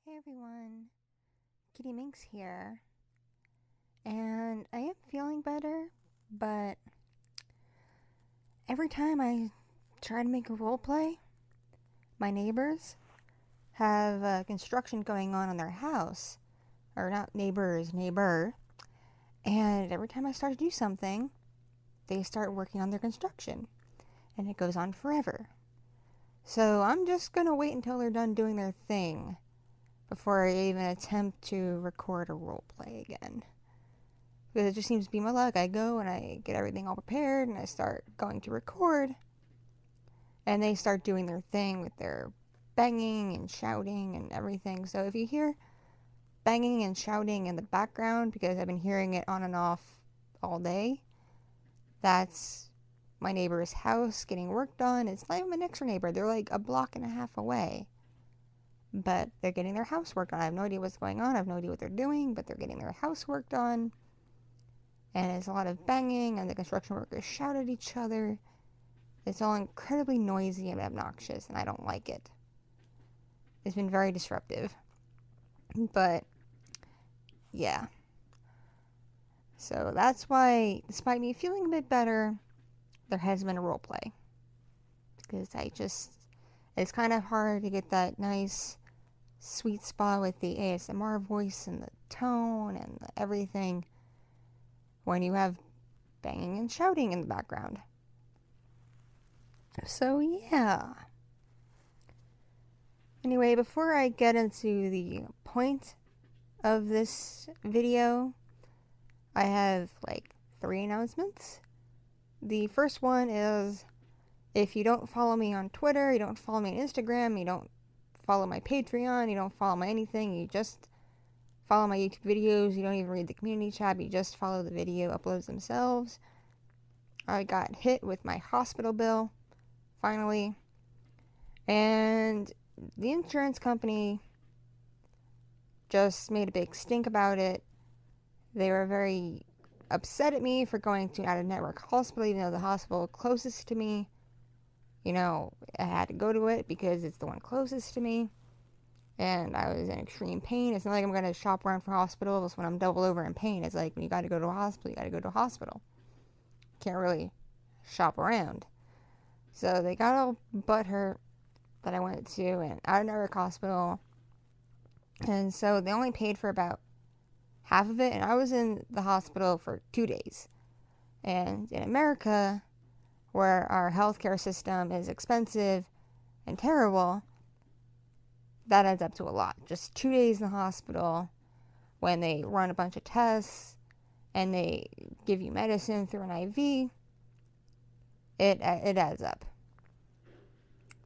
Hey everyone, Kitti Minx here, and I am feeling better, but every time I try to make a roleplay, my neighbors have construction going on their house, or not neighbors, neighbor, and every time I start to do something, they start working on their construction, and it goes on forever. So I'm just gonna wait until they're done doing their thing before I even attempt to record a roleplay again. Because it just seems to be my luck. I go and I get everything all prepared and I start going to record. And they start doing their thing with their banging and shouting and everything. So if you hear banging and shouting in the background, because I've been hearing it on and off all day, that's my neighbor's house getting work done. It's not even my next door neighbor. They're like a block and a half away. But they're getting their housework done. I have no idea what's going on. I have no idea what they're doing, but they're getting their housework done. And it's a lot of banging, and the construction workers shout at each other. It's all incredibly noisy and obnoxious, and I don't like it. It's been very disruptive. But, yeah. So that's why, despite me feeling a bit better, there has been a roleplay. Because it's kind of hard to get that nice sweet spot with the ASMR voice and the tone and everything when you have banging and shouting in the background. So yeah. Anyway, before I get into the point of this video, I have like 3 announcements. The first one is, if you don't follow me on Twitter, you don't follow me on Instagram, you don't follow my Patreon, you don't follow my anything, you just follow my YouTube videos, you don't even read the community tab, you just follow the video uploads themselves. I got hit with my hospital bill, finally, and the insurance company just made a big stink about it. They were very upset at me for going to an out-of-network hospital, even though the hospital closest to me, I had to go to it because it's the one closest to me. And I was in extreme pain. It's not like I'm going to shop around for hospitals when I'm double over in pain. It's like when you got to go to a hospital, you got to go to a hospital. Can't really shop around. So they got all butthurt that I went to an out-of-network hospital. And so they only paid for about half of it. And I was in the hospital for 2 days. And in America, where our healthcare system is expensive and terrible, that adds up to a lot. Just 2 days in the hospital when they run a bunch of tests and they give you medicine through an IV, it adds up.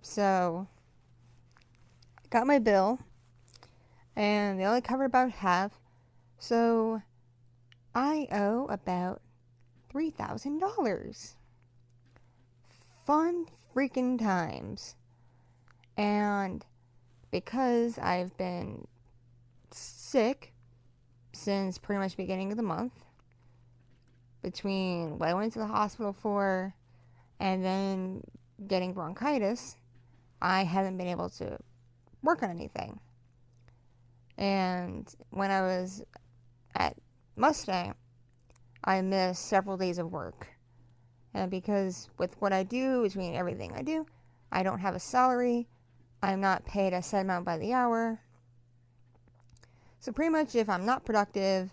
So I got my bill and they only covered about half, so I owe about $3,000. Fun freaking times. And because I've been sick since pretty much the beginning of the month, between what I went to the hospital for and then getting bronchitis, I haven't been able to work on anything. And when I was at Mustang, I missed several days of work. And because with what I do, between everything I do, I don't have a salary. I'm not paid a set amount by the hour. So pretty much if I'm not productive,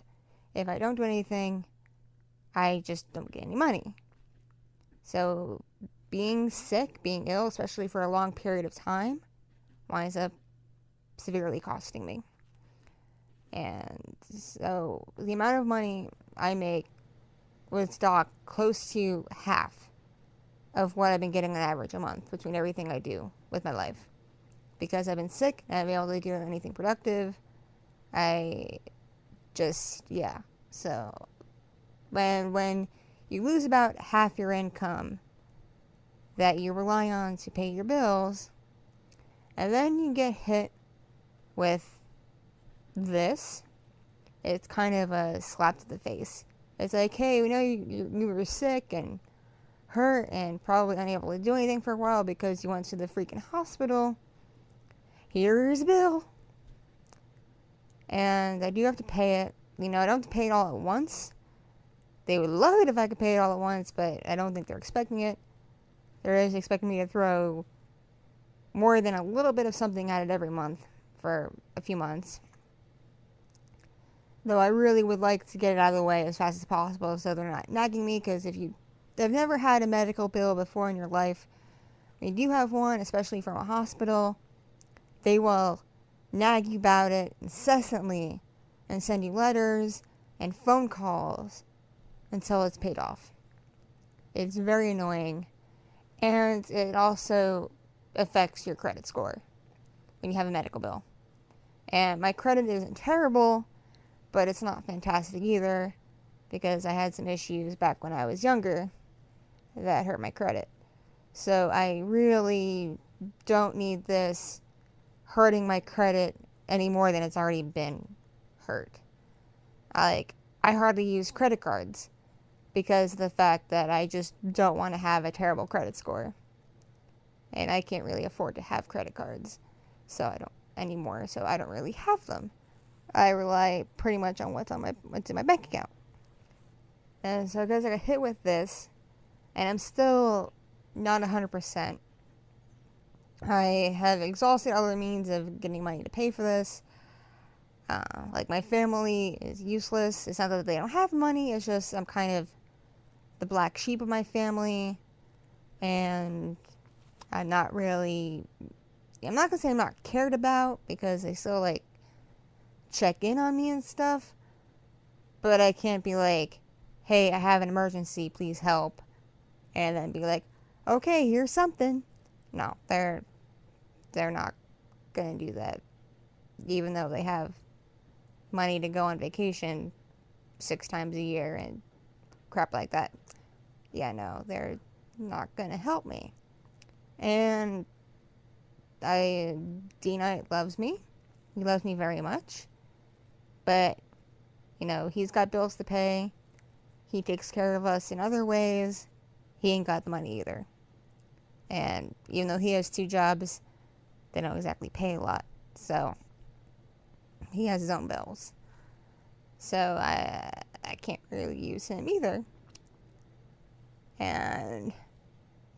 if I don't do anything, I just don't get any money. So being sick, being ill, especially for a long period of time, winds up severely costing me. And so the amount of money I make with stock close to half of what I've been getting on average a month between everything I do with my life. Because I've been sick and I haven't been able to do anything productive, So when you lose about half your income that you rely on to pay your bills, and then you get hit with this, it's kind of a slap to the face. It's like, hey, we know you were sick and hurt and probably unable to do anything for a while because you went to the freaking hospital. Here's a bill. and I do have to pay it. I don't have to pay it all at once. They would love it if I could pay it all at once, but I don't think they're expecting it. They're just expecting me to throw more than a little bit of something at it every month for a few months. Though I really would like to get it out of the way as fast as possible so they're not nagging me, because if you have never had a medical bill before in your life, when you do have one, especially from a hospital, they will nag you about it incessantly and send you letters and phone calls until it's paid off. It's very annoying, and it also affects your credit score when you have a medical bill. And my credit isn't terrible, but it's not fantastic either, because I had some issues back when I was younger that hurt my credit. So I really don't need this hurting my credit any more than it's already been hurt. I hardly use credit cards because of the fact that I just don't want to have a terrible credit score. And I can't really afford to have credit cards, so I don't really have them. I rely pretty much on what's in my bank account. And so because I got hit with this, and I'm still not 100%, I have exhausted other means of getting money to pay for this. My family is useless. It's not that they don't have money, it's just I'm kind of the black sheep of my family, and I'm not going to say I'm not cared about, because they still check in on me and stuff, but I can't be like, hey, I have an emergency, please help, and then be like, okay, here's something. No, they're not gonna do that, even though they have money to go on vacation 6 times a year and crap like that. Yeah, no, they're not gonna help me. And D-Night loves me. He loves me very much. But, he's got bills to pay. He takes care of us in other ways. He ain't got the money either. And even though he has 2 jobs, they don't exactly pay a lot. So, he has his own bills. So, I can't really use him either. And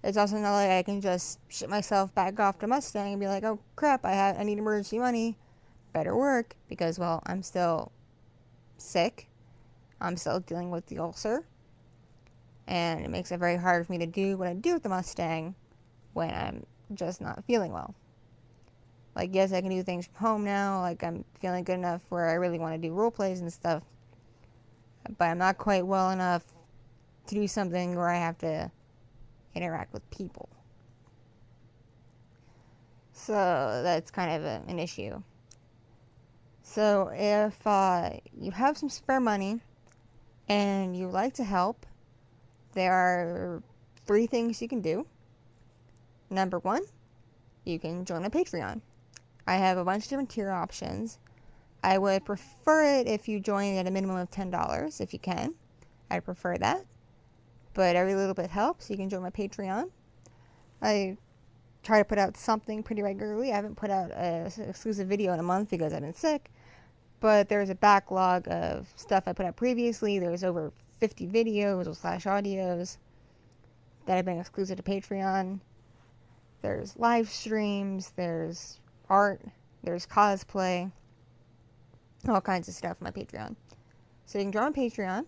it's also not like I can just ship myself back off to Mustang and be like, oh crap, I need emergency money. Better work, because, well, I'm still sick. I'm still dealing with the ulcer. And it makes it very hard for me to do what I do with the Mustang when I'm just not feeling well. Yes, I can do things from home now. I'm feeling good enough where I really want to do role plays and stuff. But I'm not quite well enough to do something where I have to interact with people. So that's kind of an issue. So if you have some spare money and you like to help, there are 3 things you can do. Number 1, you can join a Patreon. I have a bunch of different tier options. I would prefer it if you join at a minimum of $10, if you can. I prefer that. But every little bit helps. You can join my Patreon. I try to put out something pretty regularly. I haven't put out an exclusive video in a month because I've been sick. But there's a backlog of stuff I put out previously. There's over 50 videos or /audios that have been exclusive to Patreon. There's live streams. There's art. There's cosplay. All kinds of stuff on my Patreon. So you can join my Patreon.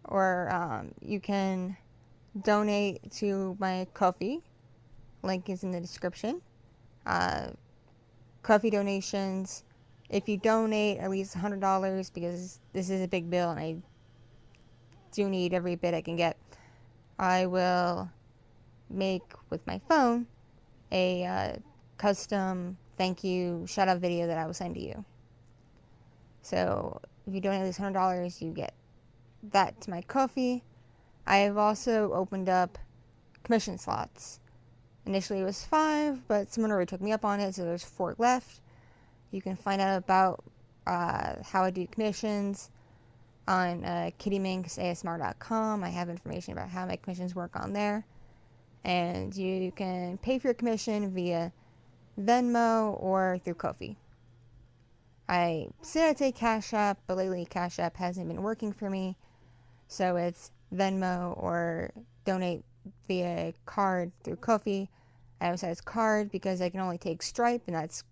Or you can donate to my Ko-fi. Link is in the description. Ko-fi donations. If you donate at least $100, because this is a big bill and I do need every bit I can get, I will make with my phone a custom thank you shout out video that I will send to you. So if you donate at least $100, you get that to my Ko-fi. I have also opened up commission slots. Initially it was 5, but someone already took me up on it, so there's 4 left. You can find out about how I do commissions on kittyminxasmr.com. I have information about how my commissions work on there. And you can pay for your commission via Venmo or through Ko-fi. I said I'd take Cash App, but lately Cash App hasn't been working for me. So it's Venmo or donate via card through Ko-fi. I emphasize card because I can only take Stripe, and that's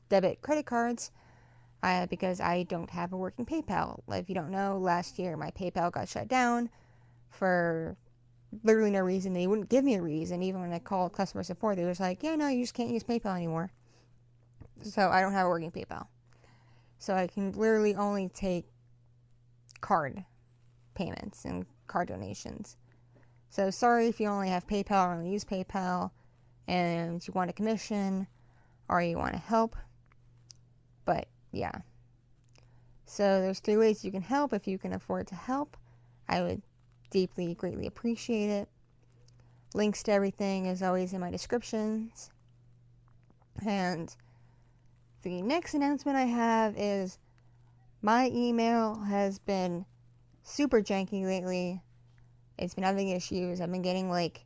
debit credit cards, because I don't have a working PayPal. If you don't know, last year my PayPal got shut down for literally no reason. They wouldn't give me a reason. Even when I called customer support, they were just like, yeah, no, you just can't use PayPal anymore. So I don't have a working PayPal. So I can literally only take card payments and card donations. So sorry if you only have PayPal or only use PayPal and you want a commission or you want to help. But yeah. So there's 3 ways you can help. If you can afford to help, I would deeply, greatly appreciate it. Links to everything is always in my descriptions. And the next announcement I have is my email has been super janky lately. It's been having issues. I've been getting like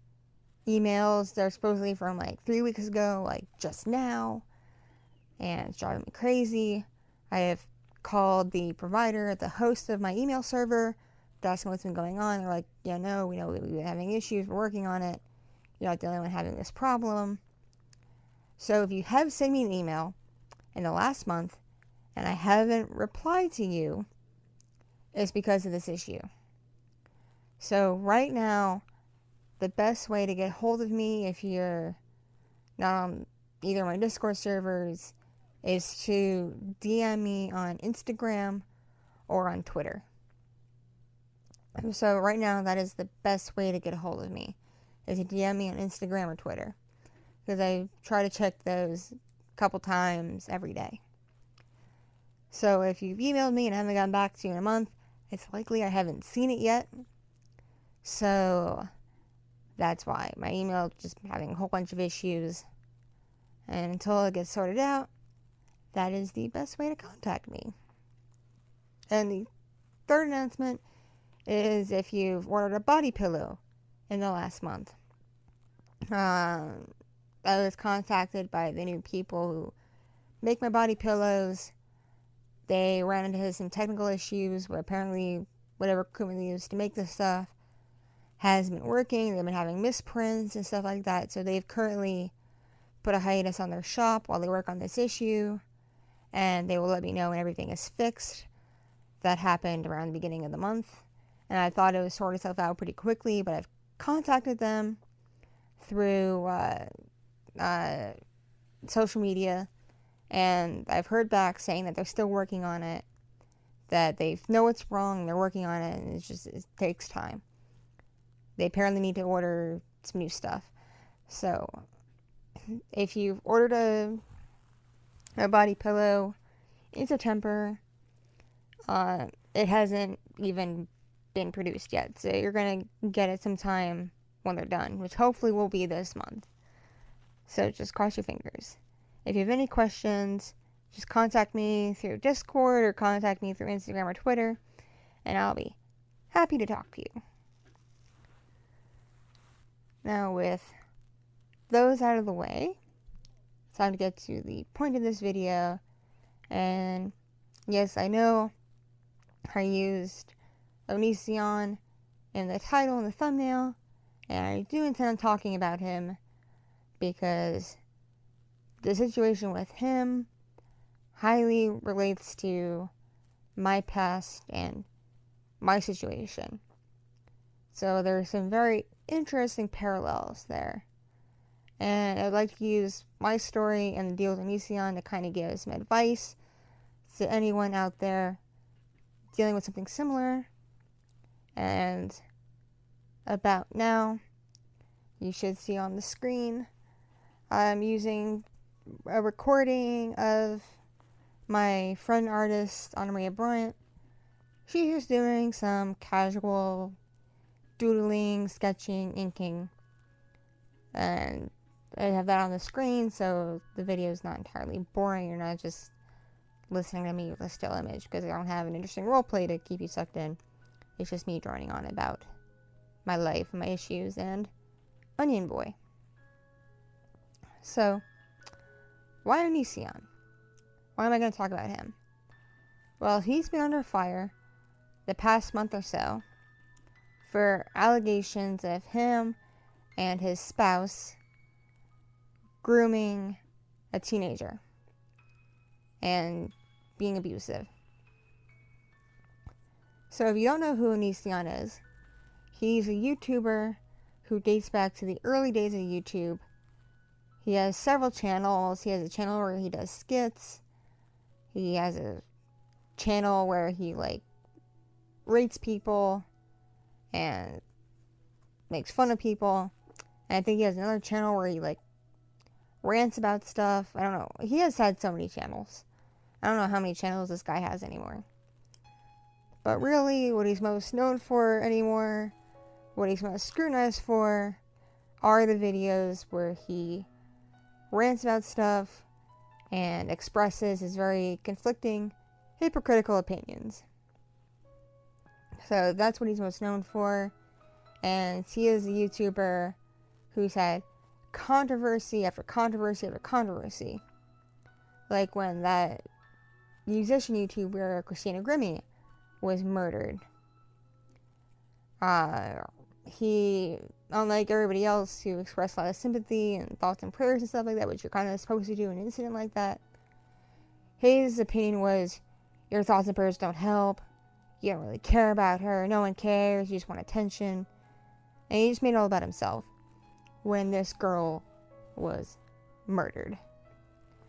emails that are supposedly from like 3 weeks ago, like just now, and it's driving me crazy. I have called the provider, the host of my email server, to ask them what's been going on. They're like, yeah, no, we know we've been having issues, we're working on it. You're not the only one having this problem. So if you have sent me an email in the last month and I haven't replied to you, it's because of this issue. So right now, the best way to get hold of me if you're not on either my Discord servers is to DM me on Instagram or on Twitter. So right now, that is the best way to get a hold of me, is to DM me on Instagram or Twitter, because I try to check those a couple times every day. So if you've emailed me and I haven't gotten back to you in a month, it's likely I haven't seen it yet. So that's why my email just having a whole bunch of issues. And until it gets sorted out, that is the best way to contact me. And the third announcement is if you've ordered a body pillow in the last month. I was contacted by the new people who make my body pillows. They ran into some technical issues where apparently whatever equipment they used to make this stuff hasn't been working. They've been having misprints and stuff like that. So they've currently put a hiatus on their shop while they work on this issue. And they will let me know when everything is fixed. That happened around the beginning of the month. And I thought it would sort itself out pretty quickly, but I've contacted them through social media, and I've heard back saying that they're still working on it, that they know what's wrong, they're working on it, and it takes time. They apparently need to order some new stuff. So if you've ordered a body pillow in September, it hasn't even been produced yet, so you're gonna get it sometime when they're done, which hopefully will be this month. So just cross your fingers. If you have any questions, just contact me through Discord or contact me through Instagram or Twitter, and I'll be happy to talk to you. Now, with those out of the way, it's time to get to the point of this video. And yes, I know I used Onision in the title and the thumbnail, and I do intend on talking about him because the situation with him highly relates to my past and my situation. So there's some very interesting parallels there. And I'd like to use my story and the deal with Onision to kind of give some advice to anyone out there dealing with something similar. And about now, you should see on the screen, I'm using a recording of my friend artist, Anna Maria Bryant. She's just doing some casual doodling, sketching, inking. And I have that on the screen, so the video is not entirely boring. You're not just listening to me with a still image, because I don't have an interesting roleplay to keep you sucked in. It's just me droning on about my life, my issues, and Onion Boy. So, why Onision? Why am I going to talk about him? Well, he's been under fire the past month or so for allegations of him and his spouse grooming a teenager and being abusive. So if you don't know who Onision is, he's a YouTuber who dates back to the early days of YouTube. He has several channels. He has a channel where he does skits. He has a channel where he, rates people and makes fun of people. And I think he has another channel where he, rants about stuff. I don't know. He has had so many channels. I don't know how many channels this guy has anymore. But really, what he's most known for anymore, what he's most scrutinized for, are the videos where he rants about stuff and expresses his very conflicting, hypocritical opinions. So that's what he's most known for. And he is a YouTuber who's had controversy after controversy after controversy. Like when that musician YouTuber, Christina Grimmie, was murdered. He, unlike everybody else who expressed a lot of sympathy and thoughts and prayers and stuff like that, which you're kind of supposed to do in an incident like that, his opinion was, your thoughts and prayers don't help. You don't really care about her. No one cares. You just want attention. And he just made it all about himself when this girl was murdered.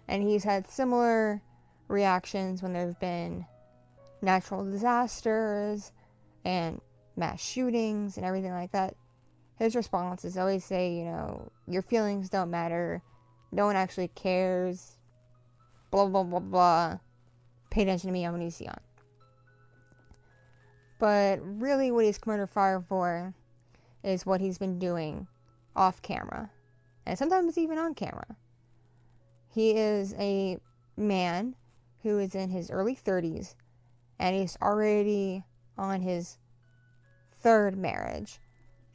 And he's had similar reactions when there have been natural disasters and mass shootings and everything like that. His response is always say, your feelings don't matter. No one actually cares. Blah, blah, blah, blah. Pay attention to me, I'm Onision. But really what he's come under fire for is what he's been doing off camera. And sometimes even on camera. He is a man who is in his early 30s. And he's already on his third marriage.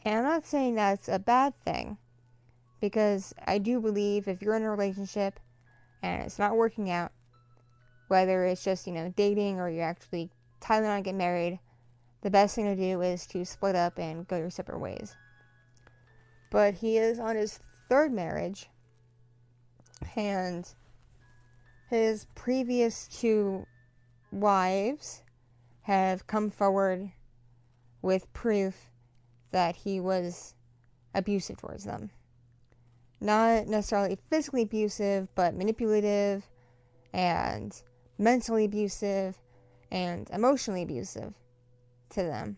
And I'm not saying that's a bad thing. Because I do believe if you're in a relationship and it's not working out, whether it's just, dating or you're actually planning on getting married, the best thing to do is to split up and go your separate ways. But he is on his third marriage. And his previous two wives have come forward with proof that he was abusive towards them. Not necessarily physically abusive, but manipulative and mentally abusive and emotionally abusive to them.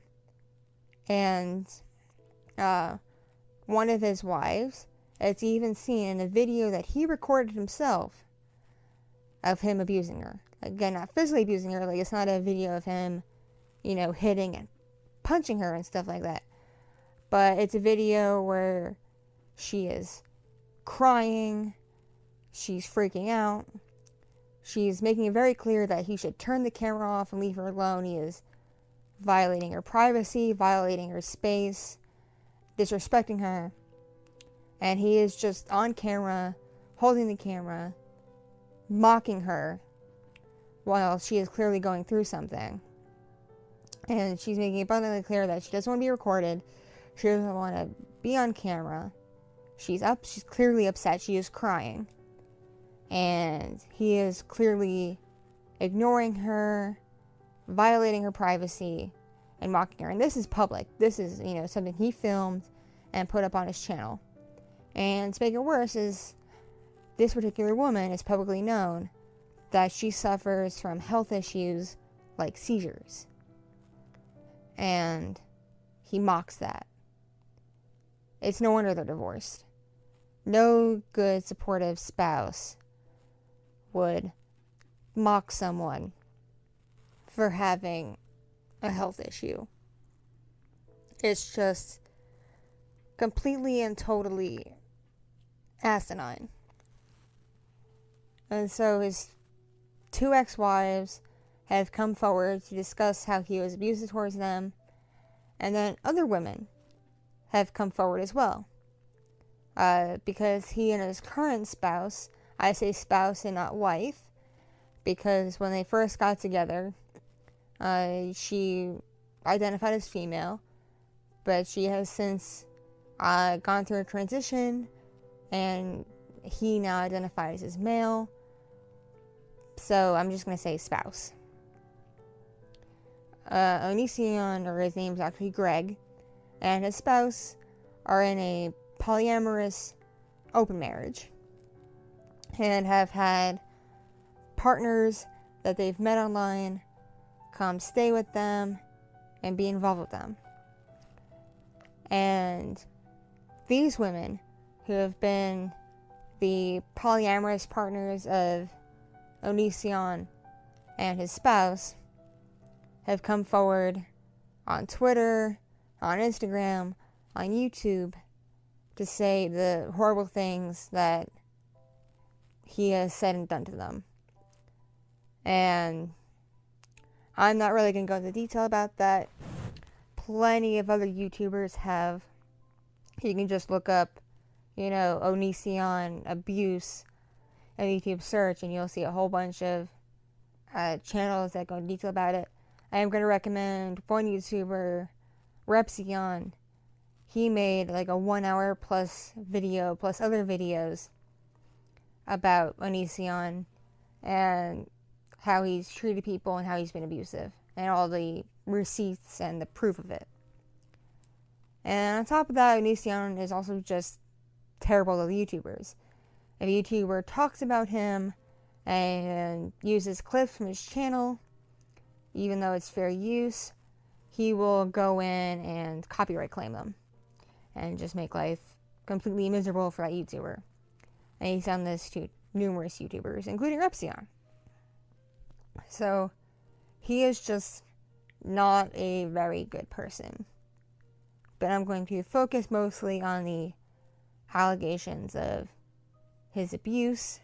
And one of his wives, it's even seen in a video that he recorded himself of him abusing her. Again, not physically abusing her, it's not a video of him, hitting and punching her and stuff like that. But it's a video where she is crying, she's freaking out, she's making it very clear that he should turn the camera off and leave her alone. He is violating her privacy, violating her space, disrespecting her. And he is just on camera, holding the camera, mocking her, while she is clearly going through something. And she's making it abundantly clear that she doesn't want to be recorded. She doesn't want to be on camera. She's clearly upset. She is crying. And he is clearly ignoring her, violating her privacy, and mocking her. And this is public. This is, something he filmed and put up on his channel. And to make it worse is this particular woman is publicly known that she suffers from health issues like seizures. And he mocks that. It's no wonder they're divorced. No good, supportive spouse would mock someone for having a health issue. It's just completely and totally asinine. And so his two ex-wives have come forward to discuss how he was abusive towards them. And then other women have come forward as well. Because he and his current spouse, I say spouse and not wife, because when they first got together, she identified as female, but she has since gone through a transition, and he now identifies as male. So I'm just going to say spouse. Onision, or his name's actually Greg, and his spouse are in a polyamorous open marriage and have had partners that they've met online come stay with them and be involved with them. And these women, who have been the polyamorous partners of Onision and his spouse, have come forward on Twitter, on Instagram, on YouTube to say the horrible things that he has said and done to them. And I'm not really going to go into detail about that. Plenty of other YouTubers have. You can just look up, Onision abuse in YouTube search, and you'll see a whole bunch of channels that go into detail about it. I am going to recommend one YouTuber, Repsion. He made like a 1 hour plus video, plus other videos about Onision and how he's treated people and how he's been abusive, and all the receipts and the proof of it. And on top of that, Onision is also just terrible to the YouTubers. If a YouTuber talks about him and uses clips from his channel, even though it's fair use, he will go in and copyright claim them and just make life completely miserable for that YouTuber. And he's done this to numerous YouTubers, including Repsion. So he is just not a very good person. But I'm going to focus mostly on the allegations of his abuse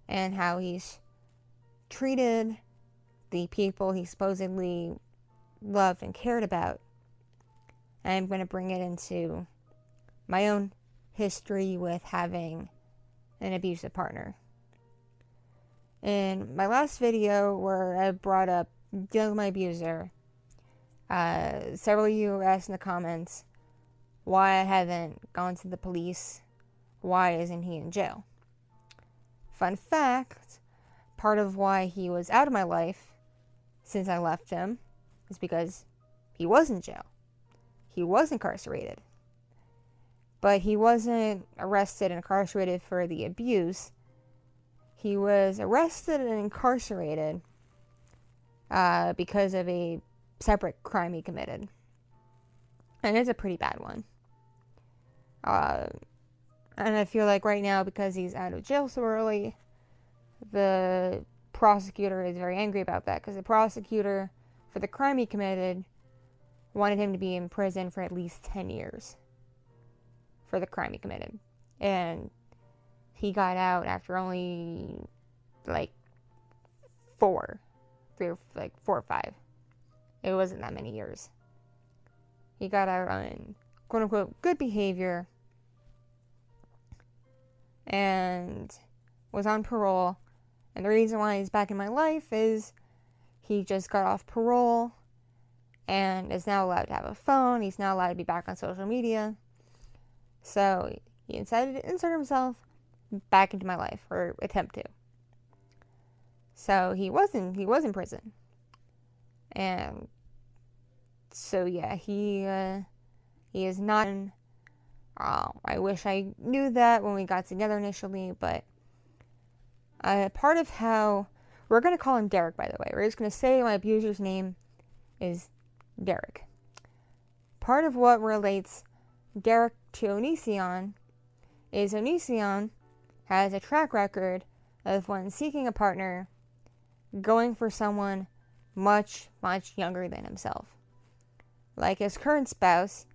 and how he's treated the people he supposedly loved and cared about. And I'm going to bring it into my own history with having an abusive partner. In my last video, where I brought up dealing with my abuser, several of you asked in the comments why I haven't gone to the police. Why isn't he in jail? Fun fact, part of why he was out of my life since I left him is because he was in jail. He was incarcerated. But he wasn't arrested and incarcerated for the abuse. He was arrested and incarcerated because of a separate crime he committed. And it's a pretty bad one. And I feel like right now, because he's out of jail so early, the prosecutor is very angry about that, because the prosecutor, for the crime he committed, wanted him to be in prison for at least 10 years for the crime he committed. And he got out after only like 4 or 5. It wasn't that many years. He got out on quote unquote good behavior and was on parole. And the reason why he's back in my life is he just got off parole and is now allowed to have a phone. He's now allowed to be back on social media. So he decided to insert himself back into my life, or attempt to. So he was in prison. And so yeah, he is not in. I wish I knew that when we got together initially, but part of how, we're going to call him Derek, by the way. We're just going to say my abuser's name is Derek. Part of what relates Derek to Onision is Onision has a track record of, when seeking a partner, going for someone much, much younger than himself. Like his current spouse,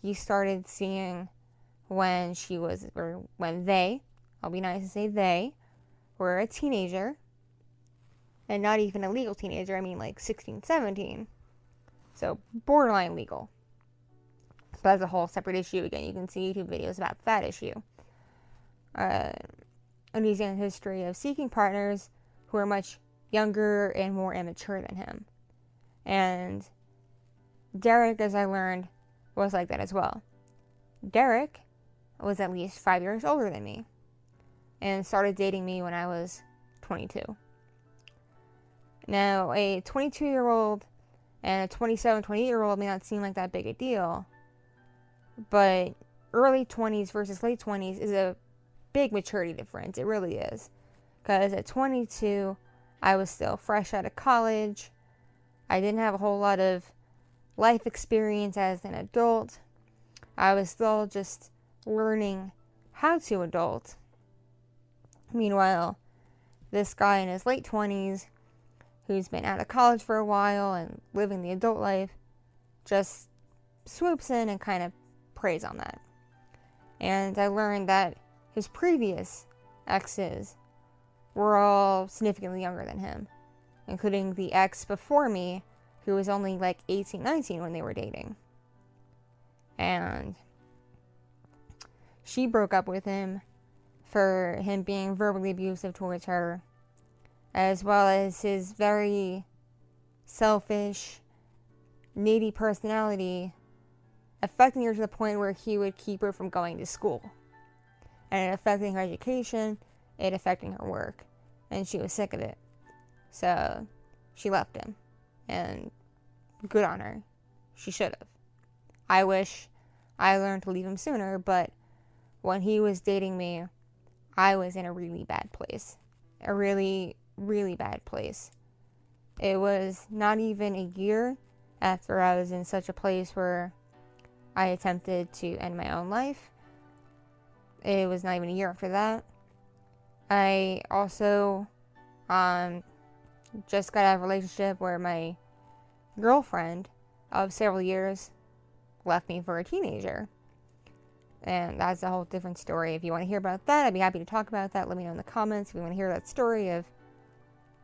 he started seeing when they, I'll be nice and say they, were a teenager. And not even a legal teenager, I mean like 16, 17. So borderline legal. But that's a whole separate issue. Again, you can see YouTube videos about that issue. Onision's history of seeking partners who are much younger and more immature than him. And Derek, as I learned, was like that as well. Derek was at least 5 years older than me and started dating me when I was 22. Now, a 22-year-old and a 27, 28-year-old may not seem like that big a deal, but early 20s versus late 20s is a big maturity difference. It really is. Because at 22, I was still fresh out of college. I didn't have a whole lot of life experience as an adult. I was still just learning how to adult. Meanwhile, this guy in his late 20s, who's been out of college for a while and living the adult life, just swoops in and kind of preys on that. And I learned that his previous exes were all significantly younger than him, including the ex before me, who was only like 18, 19 when they were dating. And she broke up with him for him being verbally abusive towards her, as well as his very selfish, needy personality affecting her to the point where he would keep her from going to school. And it affecting her education, it affecting her work. And she was sick of it. So she left him. And good on her. She should have. I wish I learned to leave him sooner, but when he was dating me, I was in a really bad place. A really, really bad place. It was not even a year after I was in such a place where I attempted to end my own life. It was not even a year after that. I also just got out of a relationship where my girlfriend of several years left me for a teenager. And that's a whole different story. If you want to hear about that, I'd be happy to talk about that. Let me know in the comments if you want to hear that story of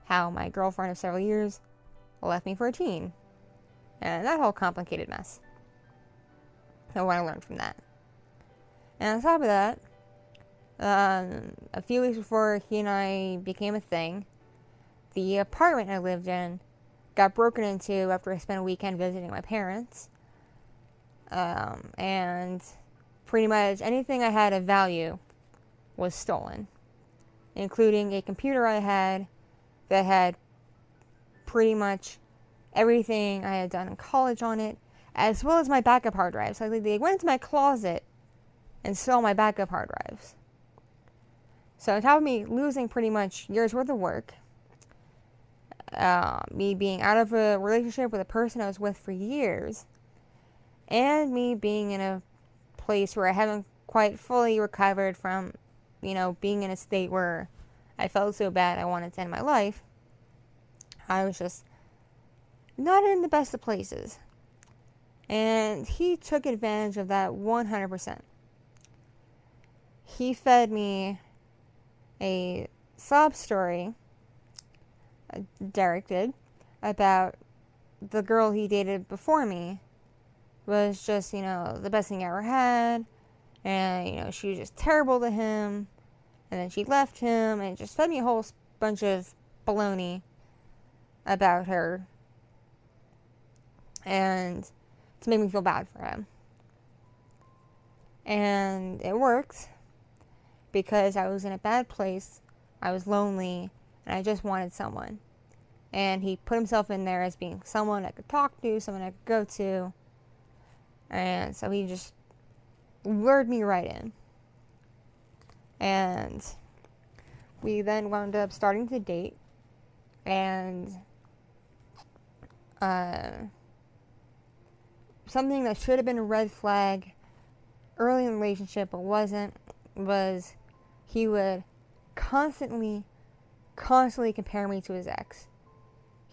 how my girlfriend of several years left me for a teen. And that whole complicated mess. So what I learned from that. And on top of that, a few weeks before he and I became a thing, the apartment I lived in got broken into after I spent a weekend visiting my parents. And pretty much anything I had of value was stolen, including a computer I had that had pretty much everything I had done in college on it, as well as my backup hard drives. So they went into my closet and stole my backup hard drives. So on top of me losing pretty much years worth of work, me being out of a relationship with a person I was with for years, and me being in a place where I haven't quite fully recovered from, being in a state where I felt so bad I wanted to end my life, I was just not in the best of places. And he took advantage of that 100%. He fed me a sob story, Derek did, about the girl he dated before me was just, the best thing I ever had. And, she was just terrible to him. And then she left him and just fed me a whole bunch of baloney about her. And to make me feel bad for him. And it worked because I was in a bad place, I was lonely, and I just wanted someone. And he put himself in there as being someone I could talk to, someone I could go to. And so he just lured me right in. And we then wound up starting to date. And something that should have been a red flag early in the relationship but wasn't, was he would constantly compare me to his ex.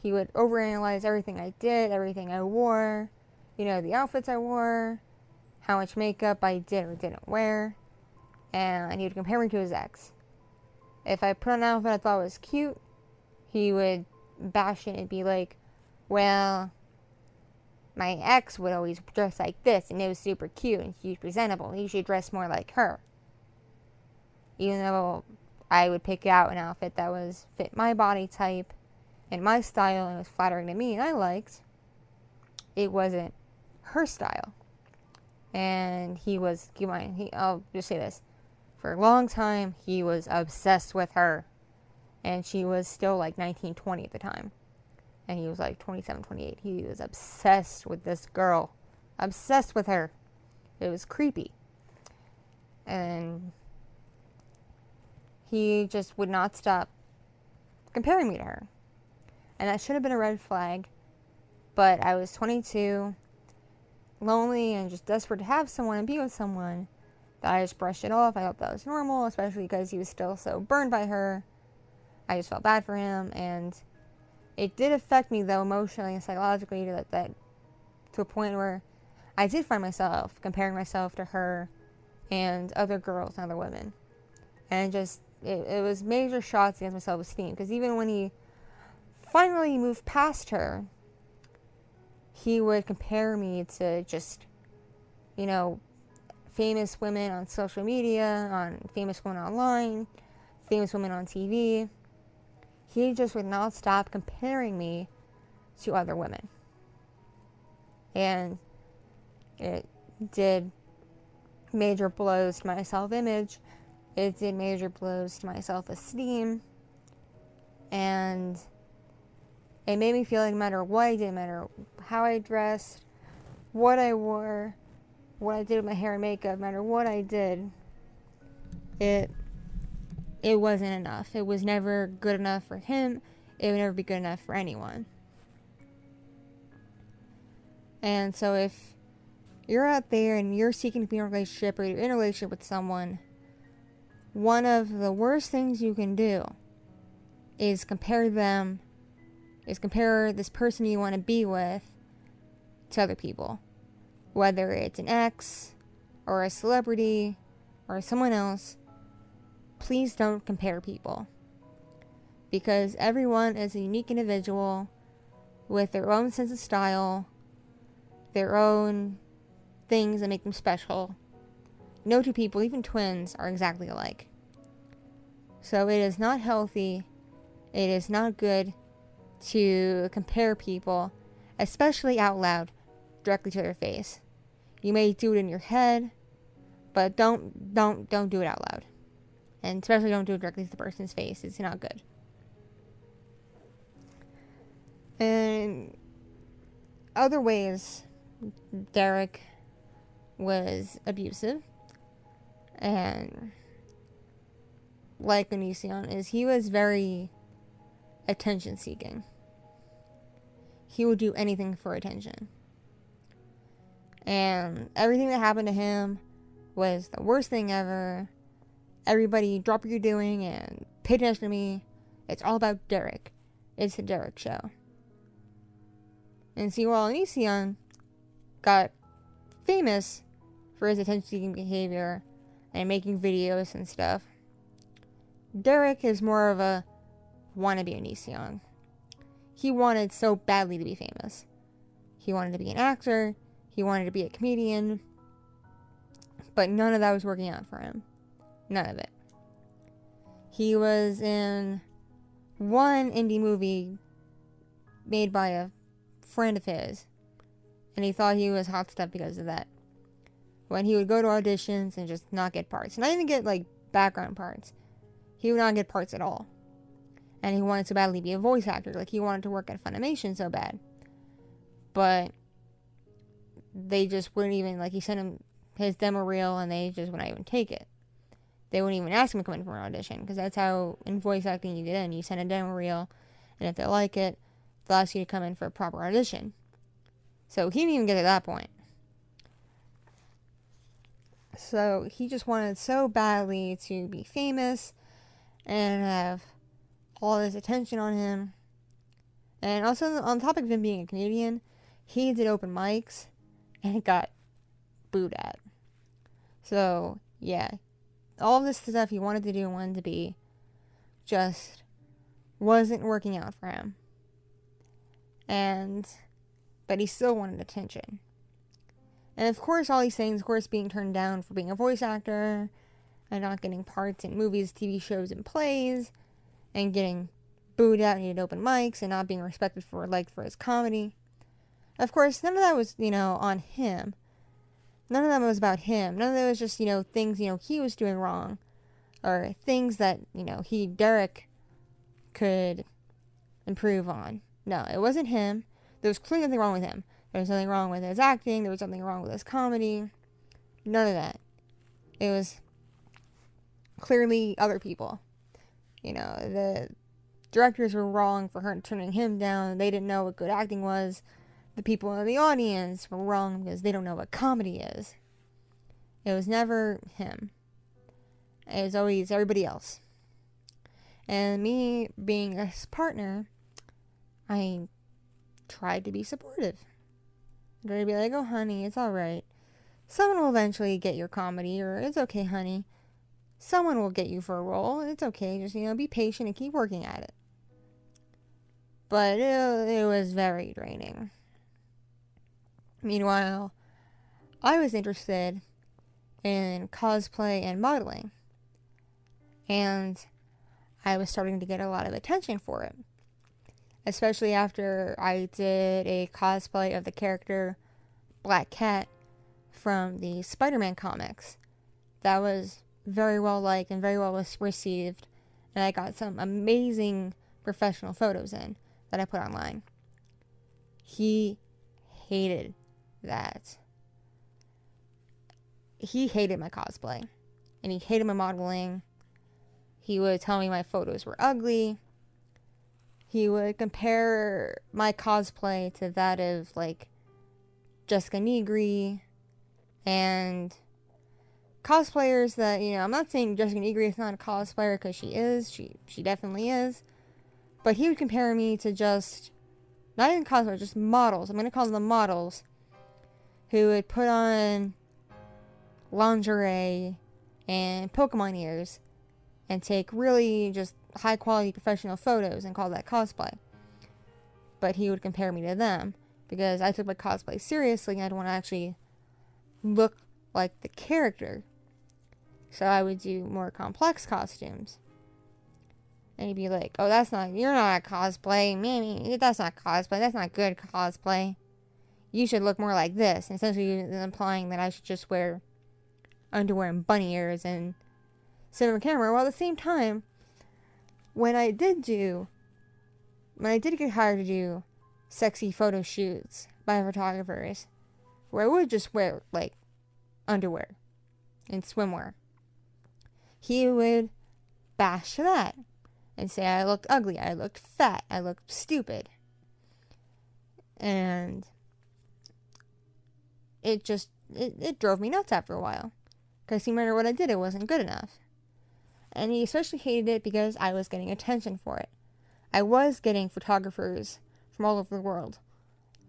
He would overanalyze everything I did, everything I wore, the outfits I wore, how much makeup I did or didn't wear, and he would compare me to his ex. If I put on an outfit I thought was cute, he would bash it and be like, well, my ex would always dress like this, and it was super cute, and she's presentable. You should dress more like her. Even though I would pick out an outfit that fit my body type, and my style, and it was flattering to me, and I liked, it wasn't her style. And I'll just say this, for a long time, he was obsessed with her. And she was still like 19, 20 at the time. And he was like 27, 28. He was obsessed with this girl. Obsessed with her. It was creepy. And he just would not stop comparing me to her. And that should have been a red flag. But I was 22, lonely, and just desperate to have someone and be with someone, that I just brushed it off. I thought that was normal, especially because he was still so burned by her. I just felt bad for him, and it did affect me, though, emotionally and psychologically, to a point where I did find myself comparing myself to her and other girls and other women. And it was major shots against my self-esteem, because even when he finally moved past her, he would compare me to just, famous women on social media, on famous women online, famous women on TV. He just would not stop comparing me to other women. And it did major blows to my self-image. It did major blows to my self-esteem. And it made me feel like no matter what I did, no matter how I dressed, what I wore, what I did with my hair and makeup, no matter what I did, it wasn't enough. It was never good enough for him. It would never be good enough for anyone. And so if you're out there and you're seeking to be in a relationship, or you're in a relationship with someone, one of the worst things you can do is compare this person you want to be with to other people. Whether it's an ex, or a celebrity, or someone else, please don't compare people. Because everyone is a unique individual with their own sense of style, their own things that make them special. No two people, even twins, are exactly alike. So it is not healthy, it is not good to compare people, especially out loud, directly to their face. You may do it in your head, but don't do it out loud. And especially don't do it directly to the person's face. It's not good. And other ways Derek was abusive, and like Onision, is he was very attention seeking. He would do anything for attention. And everything that happened to him was the worst thing ever. Everybody, drop what you're doing and pay attention to me. It's all about Derek. It's the Derek show. And see, while Onision got famous for his attention-seeking behavior and making videos and stuff, Derek is more of a wannabe Onision. He wanted so badly to be famous. He wanted to be an actor. He wanted to be a comedian. But none of that was working out for him. None of it. He was in one indie movie made by a friend of his, and he thought he was hot stuff because of that. When he would go to auditions and just not get parts, not even get like background parts, he would not get parts at all. And he wanted so badly to be a voice actor, like he wanted to work at Funimation so bad. But they just wouldn't even, like, he sent him his demo reel and they just wouldn't even take it. They wouldn't even ask him to come in for an audition, because that's how in voice acting you get in. You send a demo reel, and if they like it, they'll ask you to come in for a proper audition. So he didn't even get to that point. So he just wanted so badly to be famous and have all this attention on him. And also, on the topic of him being a comedian, he did open mics and got booed at. So, yeah. All this stuff he wanted to do and wanted to be just wasn't working out for him. But he still wanted attention. And of course, all these things, of course, being turned down for being a voice actor, and not getting parts in movies, TV shows, and plays, and getting booed out and he did open mics and not being respected for his comedy. Of course, none of that was, on him. None of that was about him. None of that was just, things, he was doing wrong. Or things that, Derek could improve on. No, it wasn't him. There was clearly nothing wrong with him. There was nothing wrong with his acting. There was nothing wrong with his comedy. None of that. It was clearly other people. The directors were wrong for turning him down. They didn't know what good acting was. The people in the audience were wrong because they don't know what comedy is. It was never him. It was always everybody else. And me being a partner, I tried to be supportive. I tried to be like, oh honey, it's alright. Someone will eventually get your comedy, or it's okay honey. Someone will get you for a role. It's okay, just, be patient and keep working at it. But it was very draining. Meanwhile, I was interested in cosplay and modeling. And I was starting to get a lot of attention for it. Especially after I did a cosplay of the character Black Cat from the Spider-Man comics. That was very well liked and very well received. And I got some amazing professional photos in that I put online. He hated that. He hated my cosplay. And he hated my modeling. He would tell me my photos were ugly. He would compare my cosplay to that of, Jessica Negri. And cosplayers that, I'm not saying Jessica Negri is not a cosplayer, because she is. She definitely is. But he would compare me to just, not even cosplayers, just models. I'm going to call them models. Who would put on lingerie and Pokemon ears and take really just high quality professional photos and call that cosplay. But he would compare me to them because I took my cosplay seriously and I didn't want to actually look like the character. So I would do more complex costumes. And he'd be like, oh, you're not a cosplay. Maybe that's not cosplay. That's not good cosplay. You should look more like this. And essentially implying that I should just wear underwear and bunny ears and sit on camera. While at the same time, when I did get hired to do sexy photo shoots by photographers, where I would just wear, underwear and swimwear, he would bash that and say I looked ugly, I looked fat, I looked stupid. And it drove me nuts after a while. Because no matter what I did, it wasn't good enough. And he especially hated it because I was getting attention for it. I was getting photographers from all over the world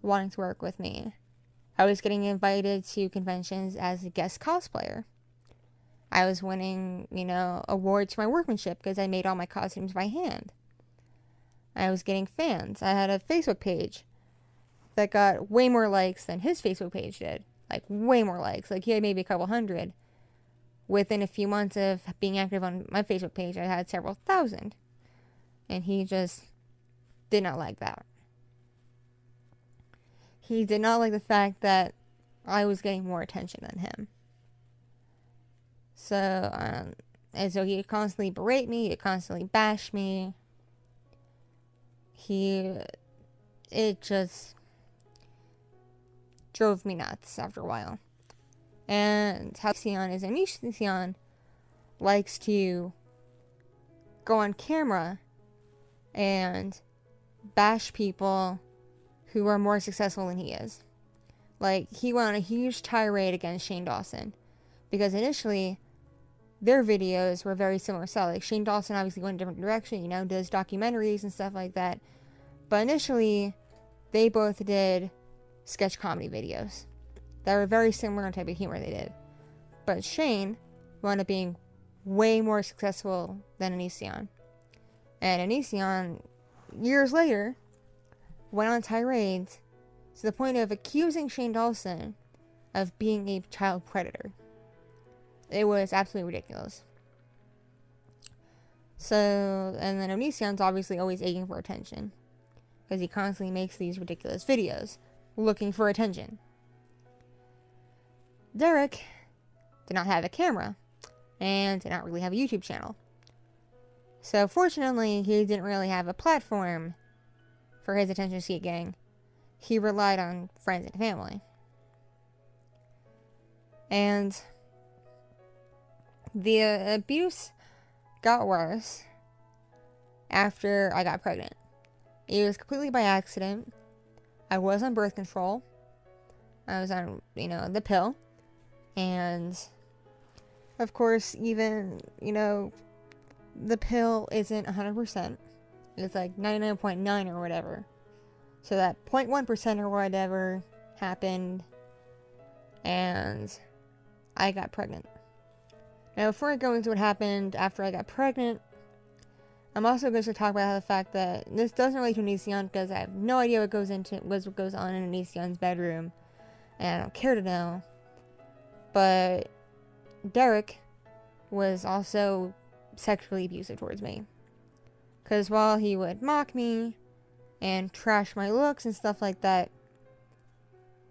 wanting to work with me. I was getting invited to conventions as a guest cosplayer. I was winning, awards for my workmanship because I made all my costumes by hand. I was getting fans. I had a Facebook page that got way more likes than his Facebook page did. Way more likes. He had maybe a couple hundred. Within a few months of being active on my Facebook page, I had several thousand. And he just did not like that. He did not like the fact that I was getting more attention than him. So, and so he would constantly berate me, he would constantly bash me. It just drove me nuts after a while. And Halcyon is Onision likes to go on camera and bash people who are more successful than he is. He went on a huge tirade against Shane Dawson. Because initially, their videos were very similar style. Shane Dawson obviously went a different direction, does documentaries and stuff like that. But initially, they both did sketch comedy videos that were very similar in type of humor they did. But Shane wound up being way more successful than Onision. And Onision, years later, went on tirades to the point of accusing Shane Dawson of being a child predator. It was absolutely ridiculous. So, and then Onision's obviously always aching for attention, because he constantly makes these ridiculous videos, looking for attention. Derek did not have a camera, and did not really have a YouTube channel. So fortunately, he didn't really have a platform for his attention seeking. He relied on friends and family. And the abuse got worse after I got pregnant. It was completely by accident. I was on birth control. I was on, the pill. And, of course, even, the pill isn't 100%. It's like 99.9 or whatever. So that 0.1% or whatever happened. And I got pregnant. Now, before I go into what happened after I got pregnant, I'm also going to talk about the fact that this doesn't relate to Onision, because I have no idea what goes on in Onision's bedroom, and I don't care to know. But Derek was also sexually abusive towards me, because while he would mock me and trash my looks and stuff like that,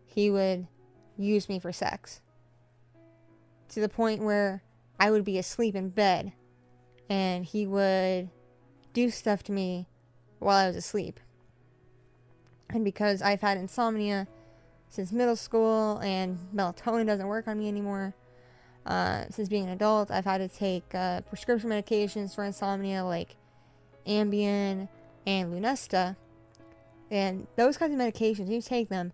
he would use me for sex, to the point where I would be asleep in bed and he would do stuff to me while I was asleep. And because I've had insomnia since middle school and melatonin doesn't work on me anymore, since being an adult, I've had to take prescription medications for insomnia like Ambien and Lunesta. And those kinds of medications, you take them,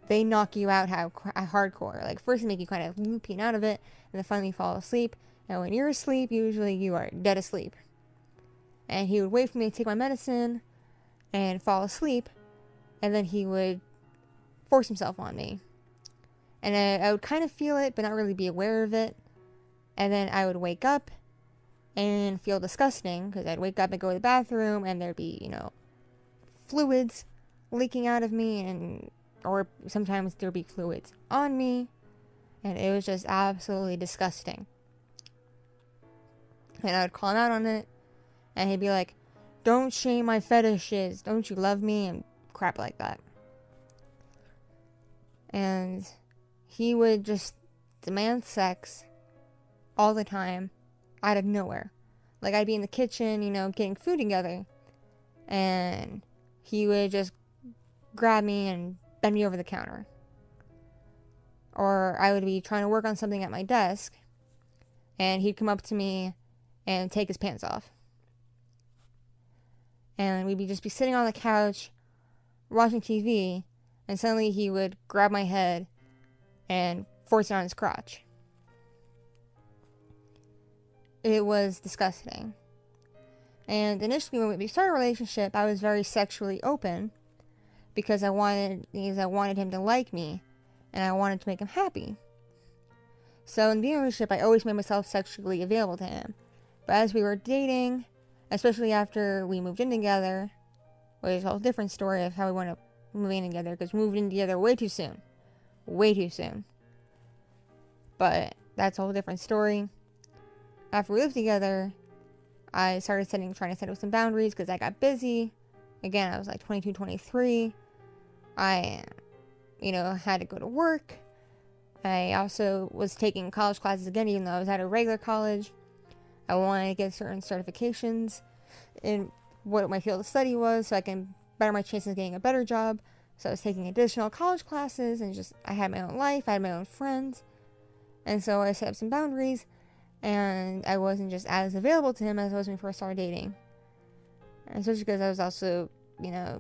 they knock you out hardcore. Like, first they make you kind of loopy and out of it, and then finally fall asleep. And when you're asleep, usually you are dead asleep. And he would wait for me to take my medicine and fall asleep, and then he would force himself on me. And I would kind of feel it, but not really be aware of it. And then I would wake up and feel disgusting, because I'd wake up and go to the bathroom, and there'd be, fluids leaking out of me, or sometimes there'd be fluids on me, and it was just absolutely disgusting. And I would call him out on it, and he'd be like, "Don't shame my fetishes, don't you love me?" and crap like that. And he would just demand sex all the time, out of nowhere. Like, I'd be in the kitchen, getting food together, and he would just grab me and bend me over the counter. Or I would be trying to work on something at my desk, and he'd come up to me and take his pants off. And we'd just be sitting on the couch, watching TV, and suddenly he would grab my head and force it on his crotch. It was disgusting. And initially, when we started a relationship, I was very sexually open, because I wanted him to like me, and I wanted to make him happy. So in the relationship, I always made myself sexually available to him. But as we were dating, especially after we moved in together, which is a whole different story of how we went up moving in together, because we moved in together way too soon. Way too soon. But that's a whole different story. After we lived together, I started trying to set up some boundaries, because I got busy. Again, I was like 22, 23. I, had to go to work. I also was taking college classes again, even though I was at a regular college. I wanted to get certain certifications in what my field of study was, so I can better my chances of getting a better job. So I was taking additional college classes, and I had my own life, I had my own friends. And so I set up some boundaries, and I wasn't just as available to him as I was when we first started dating. And especially because I was also,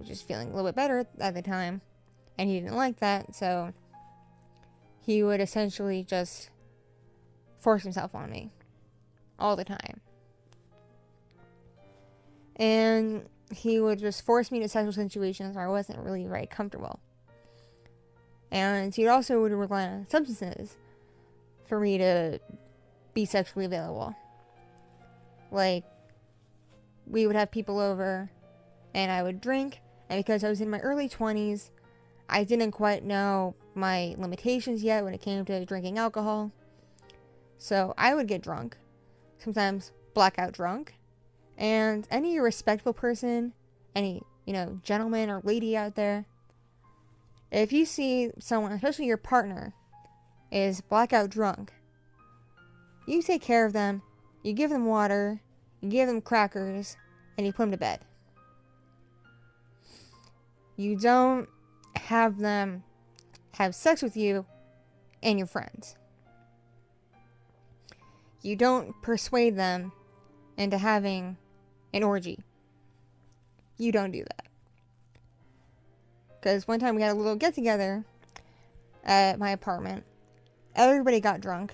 just feeling a little bit better at the time, and he didn't like that, so he would essentially just force himself on me all the time. And he would just force me into sexual situations where I wasn't really very comfortable. And he also would rely on substances for me to be sexually available. Like, we would have people over, and I would drink, and because I was in my early 20s, I didn't quite know my limitations yet when it came to drinking alcohol. So I would get drunk, sometimes blackout drunk, And any respectful person, any, gentleman or lady out there, if you see someone, especially your partner, is blackout drunk, you take care of them, you give them water, you give them crackers, and you put them to bed. You don't have them have sex with you and your friends. You don't persuade them into having an orgy. You don't do that. Because one time we had a little get-together at my apartment. Everybody got drunk.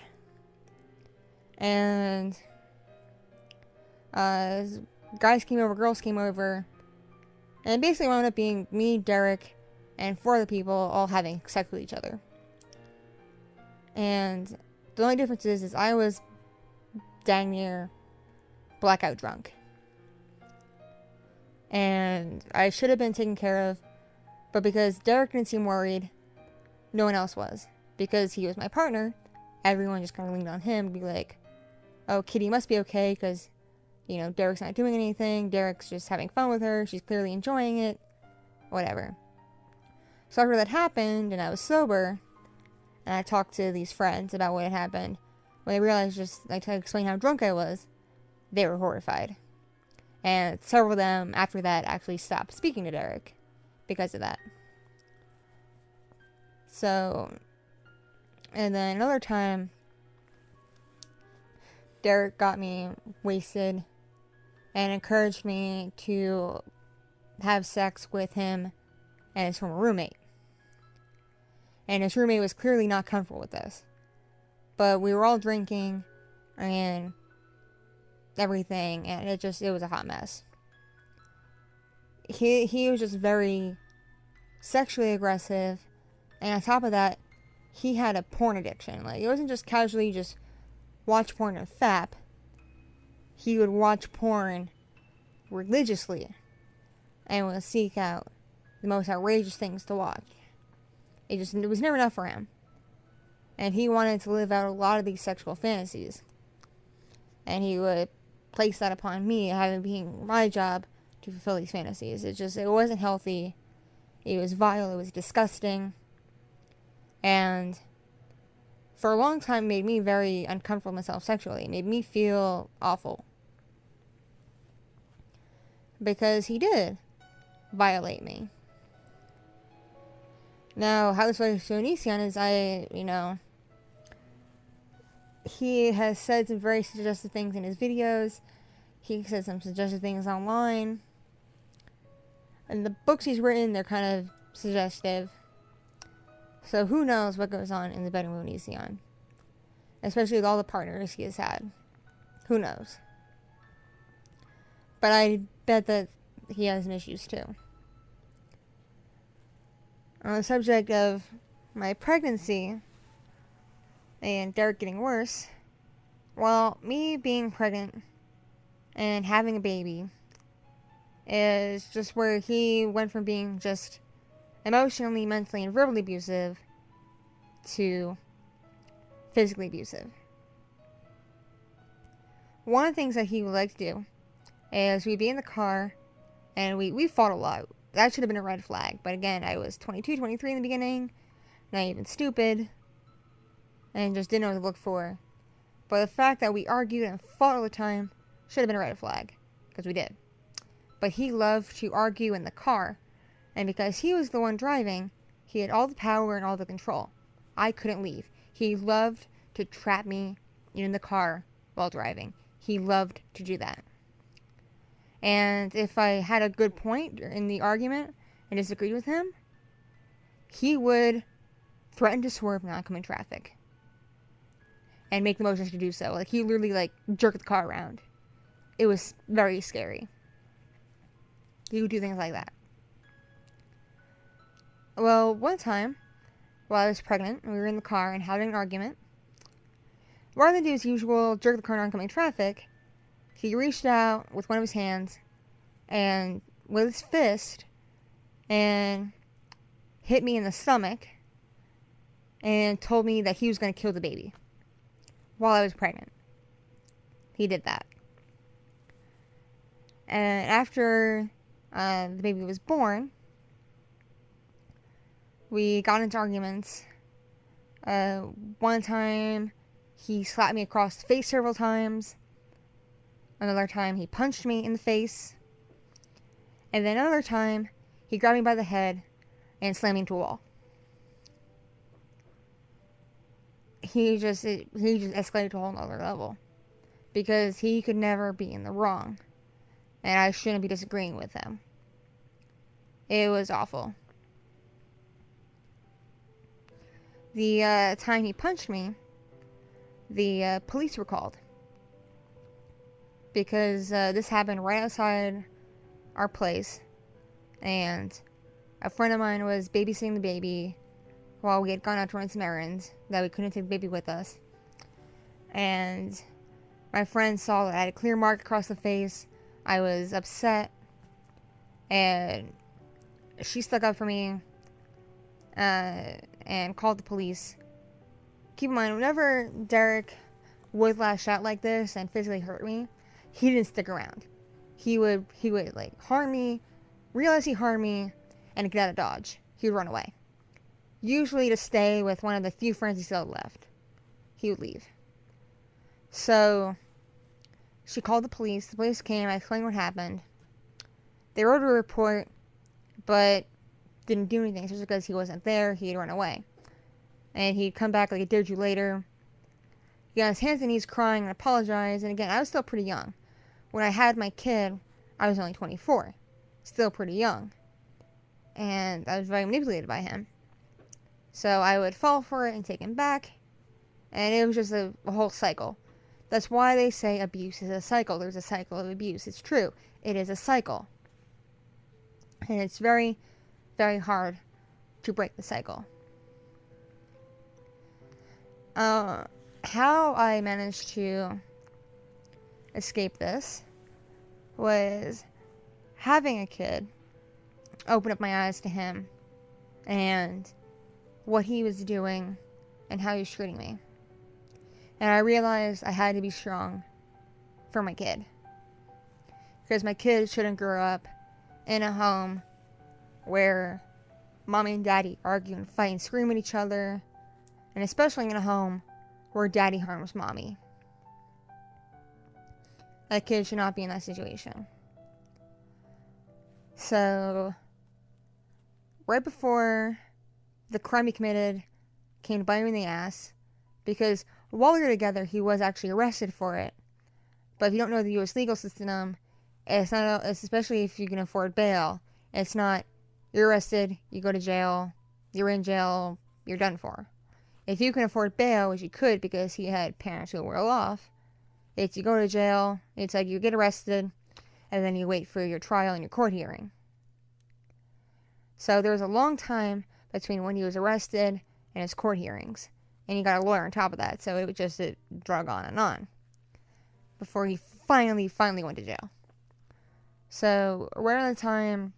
And guys came over, girls came over. And it basically wound up being me, Derek, and 4 other people all having sex with each other. And the only difference is I was dang near blackout drunk. And I should have been taken care of, but because Derek didn't seem worried, no one else was. Because he was my partner, everyone just kind of leaned on him to be like, oh, Kitti must be okay, because, Derek's not doing anything, Derek's just having fun with her, she's clearly enjoying it, whatever. So after that happened, and I was sober, and I talked to these friends about what had happened, when they realized to explain how drunk I was, they were horrified. And several of them, after that, actually stopped speaking to Derek because of that. So, and then another time, Derek got me wasted and encouraged me to have sex with him and his former roommate. And his roommate was clearly not comfortable with this. But we were all drinking and everything, and it was a hot mess. He was just very sexually aggressive, and on top of that, he had a porn addiction. Like, it wasn't just casually just watch porn and fap. He would watch porn religiously and would seek out the most outrageous things to watch. It was never enough for him. And he wanted to live out a lot of these sexual fantasies. And he would place that upon me, having being my job to fulfill these fantasies. It wasn't healthy. It was vile. It was disgusting. And for a long time, it made me very uncomfortable with myself sexually. It made me feel awful. Because he did violate me. Now, how this relates to Onision is he has said some very suggestive things in his videos. He said some suggestive things online. And the books he's written, they're kind of suggestive. So who knows what goes on in the bedroom with Onision. Especially with all the partners he has had. Who knows? But I bet that he has some issues too. On the subject of my pregnancy and Derek getting worse, well, me being pregnant and having a baby is just where he went from being just emotionally, mentally, and verbally abusive to physically abusive. One of the things that he would like to do is we'd be in the car and we fought a lot. That should have been a red flag. But again, I was 22, 23 in the beginning. Not even stupid. And just didn't know what to look for. But the fact that we argued and fought all the time should have been a red flag. Because we did. But he loved to argue in the car. And because he was the one driving, he had all the power and all the control. I couldn't leave. He loved to trap me in the car while driving. He loved to do that. And if I had a good point in the argument and disagreed with him, he would threaten to swerve in oncoming traffic. And make the motions to do so. Like, he literally, jerked the car around. It was very scary. He would do things like that. Well, one time, while I was pregnant, we were in the car and having an argument. Rather than do his usual jerk the car in oncoming traffic, he reached out with one of his hands and with his fist and hit me in the stomach and told me that he was going to kill the baby while I was pregnant. He did that. And after the baby was born, we got into arguments. One time, he slapped me across the face several times. Another time, he punched me in the face. And then another time, he grabbed me by the head and slammed me into a wall. He just escalated to a whole nother level. Because he could never be in the wrong. And I shouldn't be disagreeing with him. It was awful. The time he punched me, the police were called. Because this happened right outside our place. And a friend of mine was babysitting the baby while we had gone out to run some errands that we couldn't take the baby with us. And my friend saw that I had a clear mark across the face. I was upset. And she stuck up for me and called the police. Keep in mind, whenever Derek would lash out like this and physically hurt me, he didn't stick around. He would like harm me, realize he harmed me, and get out of Dodge. He would run away. Usually to stay with one of the few friends he still left. He would leave. So she called the police. The police came. I explained what happened. They wrote a report, but didn't do anything. Just because he wasn't there, he'd run away. And he'd come back like a day or two later. He got on his hands and knees crying and apologized. And again, I was still pretty young. When I had my kid, I was only 24. Still pretty young. And I was very manipulated by him. So I would fall for it and take him back. And it was just a whole cycle. That's why they say abuse is a cycle. There's a cycle of abuse. It's true. It is a cycle. And it's very, very hard to break the cycle. How I managed to escape this was having a kid open up my eyes to him and what he was doing and how he was treating me. And I realized I had to be strong for my kid. Because my kid shouldn't grow up in a home where mommy and daddy argue and fight and scream at each other. And especially in a home where daddy harms mommy. That kid should not be in that situation. So, right before the crime he committed came to bite me in the ass, because while we were together, he was actually arrested for it. But if you don't know the U.S. legal system, it's especially if you can afford bail, it's not, you're arrested, you go to jail, you're in jail, you're done for. If you can afford bail, which you could because he had parents who were well off, it's you go to jail, it's like you get arrested, and then you wait for your trial and your court hearing. So there was a long time between when he was arrested and his court hearings. And he got a lawyer on top of that, so it was just it drug on and on. Before he finally went to jail. So, right around the time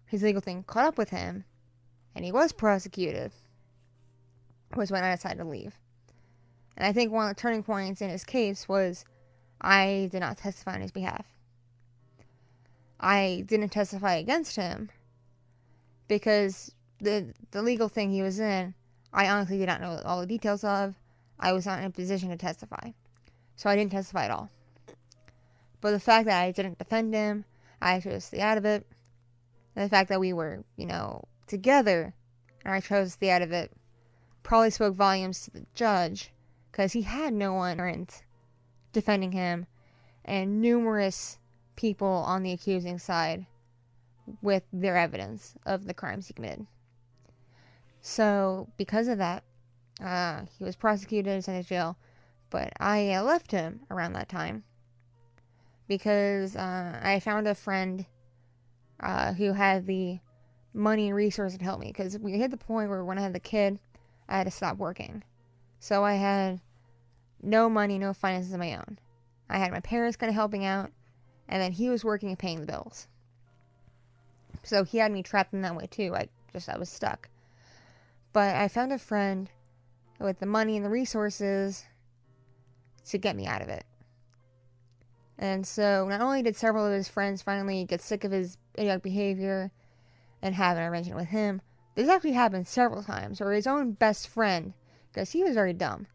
his legal thing caught up with him, and he was prosecuted, was when I decided to leave. And I think one of the turning points in his case was I did not testify on his behalf. I didn't testify against him because the legal thing he was in, I honestly did not know all the details of. I was not in a position to testify. So I didn't testify at all. But the fact that I didn't defend him, I chose to stay out of it. And the fact that we were, together, and I chose to stay out of it, probably spoke volumes to the judge, because he had no one defending him, and numerous people on the accusing side with their evidence of the crimes he committed. So, because of that, he was prosecuted and sent to jail, but I left him around that time, because I found a friend who had the money and resources to help me, because we hit the point where when I had the kid, I had to stop working. So I had no money, no finances of my own. I had my parents kind of helping out, and then he was working and paying the bills. So he had me trapped in that way too. I was stuck. But I found a friend with the money and the resources to get me out of it. And so not only did several of his friends finally get sick of his idiotic behavior and have an arrangement with him, this actually happened several times where his own best friend, because he was very dumb,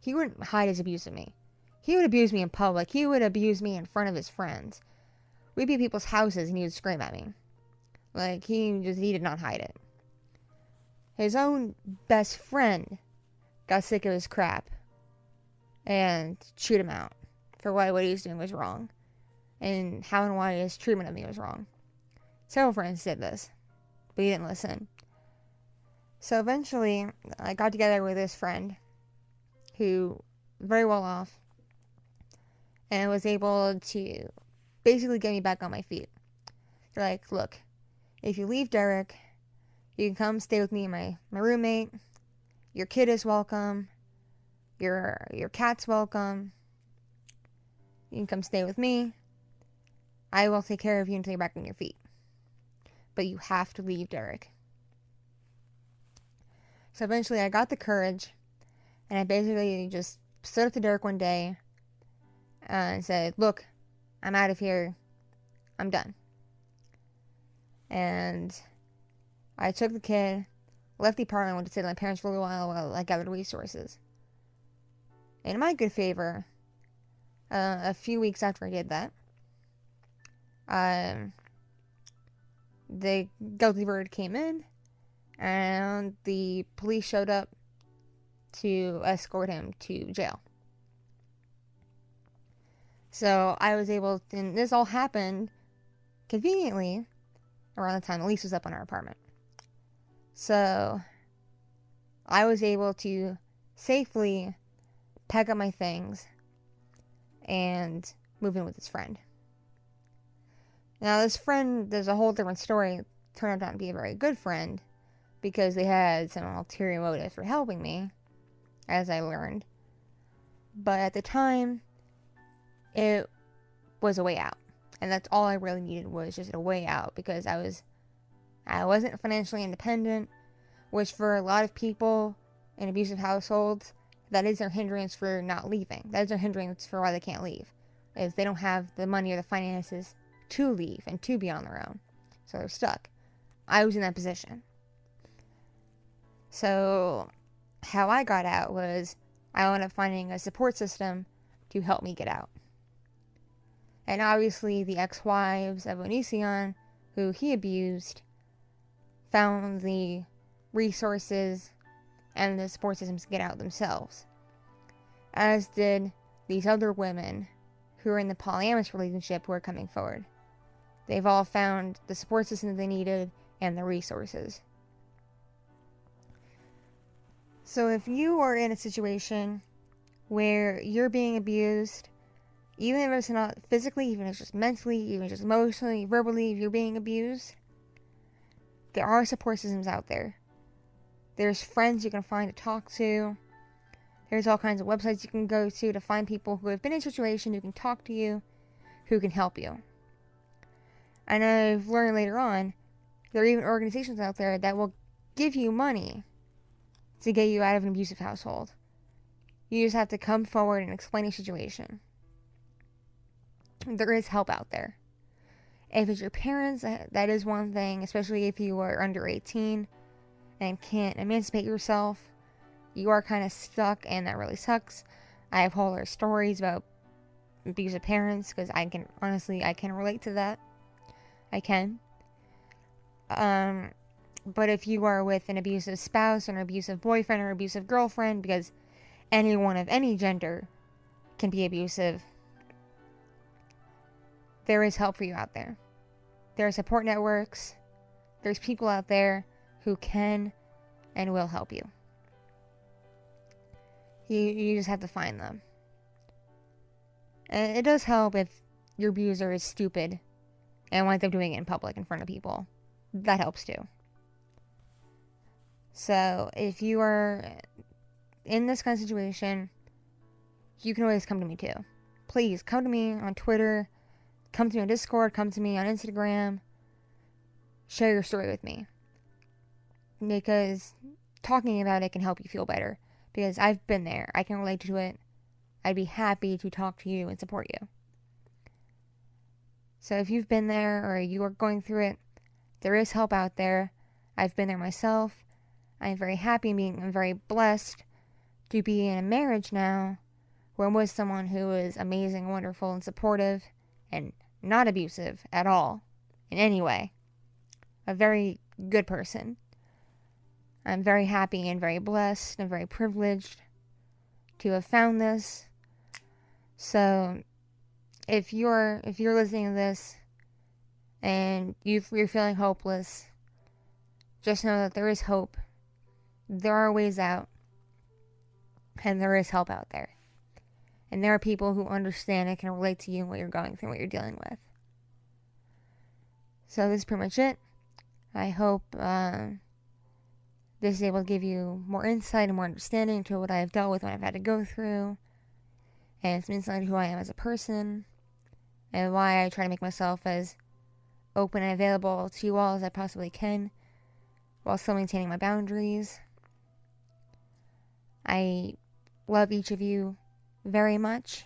he wouldn't hide his abuse of me. He would abuse me in public. He would abuse me in front of his friends. We'd be at people's houses and he would scream at me. Like, he did not hide it. His own best friend got sick of his crap and chewed him out for why what he was doing was wrong and how and why his treatment of me was wrong. Several friends did this, but he didn't listen. So eventually, I got together with this friend who very well off and was able to basically get me back on my feet. They're like, look, if you leave Derek, you can come stay with me and my roommate. Your kid is welcome. Your cat's welcome. You can come stay with me. I will take care of you until you're back on your feet. But you have to leave Derek. So eventually I got the courage and I basically just stood up to Derek one day and said, look, I'm out of here. I'm done. And I took the kid, left the apartment, went to stay with my parents for a little while I gathered resources. In my good favor, a few weeks after I did that, the guilty verdict came in, and the police showed up to escort him to jail. So I was able to, and this all happened conveniently around the time the lease was up on our apartment. So I was able to safely pack up my things and move in with his friend. Now this friend, there's a whole different story, turned out to be a very good friend because they had some ulterior motive for helping me, as I learned. But at the time, it was a way out. And that's all I really needed, was just a way out, because I wasn't financially independent, which for a lot of people in abusive households, that is their hindrance for not leaving. That is their hindrance for why they can't leave, is they don't have the money or the finances to leave and to be on their own. So they're stuck. I was in that position. So how I got out was I wound up finding a support system to help me get out. And obviously the ex-wives of Onision, who he abused, found the resources and the support systems to get out themselves. As did these other women who are in the polyamorous relationship who are coming forward. They've all found the support system that they needed and the resources. So if you are in a situation where you're being abused, even if it's not physically, even if it's just mentally, even if it's just emotionally, verbally, if you're being abused, there are support systems out there. There's friends you can find to talk to. There's all kinds of websites you can go to find people who have been in a situation, who can talk to you, who can help you. And I've learned later on, there are even organizations out there that will give you money to get you out of an abusive household. You just have to come forward and explain your situation. There is help out there. If it's your parents, that is one thing, especially if you are under 18 and can't emancipate yourself. You are kind of stuck, and that really sucks. I have whole other stories about abusive parents, because I can relate to that. I can. But if you are with an abusive spouse, or an abusive boyfriend, or abusive girlfriend, because anyone of any gender can be abusive, there is help for you out there. There are support networks. There's people out there who can and will help you. You just have to find them. And it does help if your abuser is stupid and winds up doing it in public in front of people. That helps too. So if you are in this kind of situation, you can always come to me too. Please come to me on Twitter, come to me on Discord, come to me on Instagram. Share your story with me. Because talking about it can help you feel better. Because I've been there. I can relate to it. I'd be happy to talk to you and support you. So if you've been there or you are going through it, there is help out there. I've been there myself. I'm very happy I'm very blessed to be in a marriage now where I'm with someone who is amazing, wonderful, and supportive and not abusive at all in any way. A very good person. I'm very happy and very blessed and very privileged to have found this. So if you're listening to this and you're feeling hopeless, just know that there is hope. There are ways out. And there is help out there. And there are people who understand and can relate to you and what you're going through, what you're dealing with. So this is pretty much it. I hope this is able to give you more insight and more understanding into what I have dealt with, what I've had to go through, and some insight into who I am as a person, and why I try to make myself as open and available to you all as I possibly can, while still maintaining my boundaries. I love each of you very much.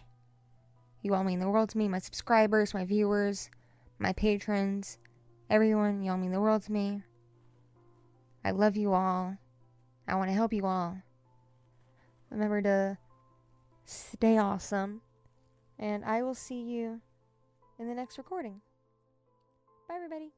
You all mean the world to me, my subscribers, my viewers, my patrons, everyone, you all mean the world to me. I love you all. I want to help you all. Remember to stay awesome. And I will see you in the next recording. Bye, everybody.